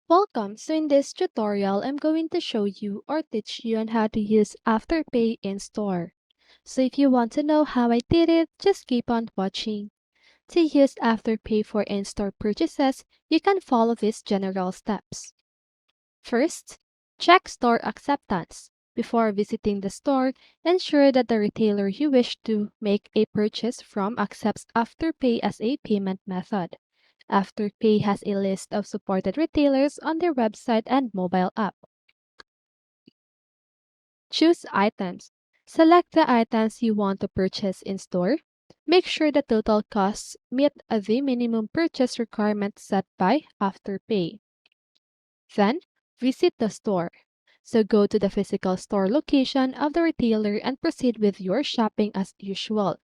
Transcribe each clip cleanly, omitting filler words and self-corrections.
Welcome! So in this tutorial, I'm going to show you or teach you on how to use AfterPay in store. So if you want to know how I did it, just keep on watching. To use AfterPay for in-store purchases, you can follow these general steps. First, check store acceptance. Before visiting the store, ensure that the retailer you wish to make a purchase from accepts AfterPay as a payment method. Afterpay has a list of supported retailers on their website and mobile app. Choose items. Select the items you want to purchase in store. Make sure the total costs meet the minimum purchase requirement set by Afterpay. Then, visit the store. So go to the physical store location of the retailer and proceed with your shopping as usual.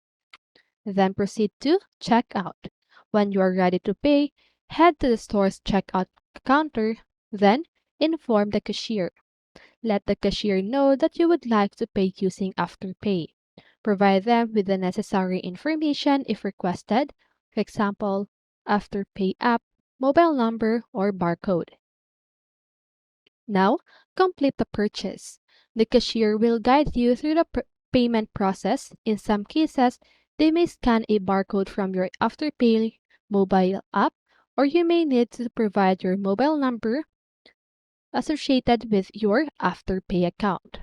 Then proceed to checkout. When you are ready to pay, head to the store's checkout counter, then inform the cashier. Let the cashier know that you would like to pay using Afterpay. Provide them with the necessary information if requested, for example, Afterpay app, mobile number, or barcode. Now, complete the purchase. The cashier will guide you through the payment process. In some cases, they may scan a barcode from your Afterpay mobile app, or you may need to provide your mobile number associated with your Afterpay account.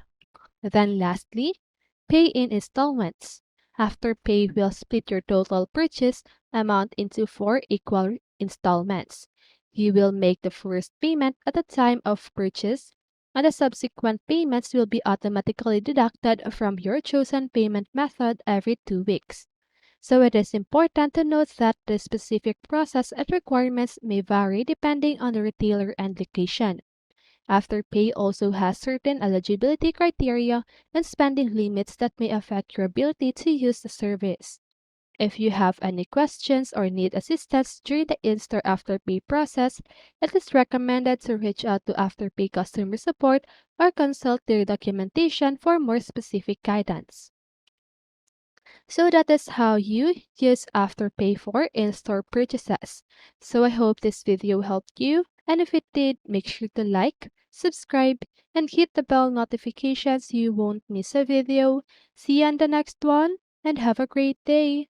Then lastly, pay in installments. Afterpay will split your total purchase amount into 4 equal installments. You will make the first payment at the time of purchase, and the subsequent payments will be automatically deducted from your chosen payment method every 2 weeks. So it is important to note that the specific process and requirements may vary depending on the retailer and location. Afterpay also has certain eligibility criteria and spending limits that may affect your ability to use the service. If you have any questions or need assistance during the in-store Afterpay process, it is recommended to reach out to Afterpay customer support or consult their documentation for more specific guidance. So that is how you use Afterpay for in-store purchases. So I hope this video helped you, and if it did, make sure to like, subscribe, and hit the bell notification so you won't miss a video. See you on the next one, and have a great day!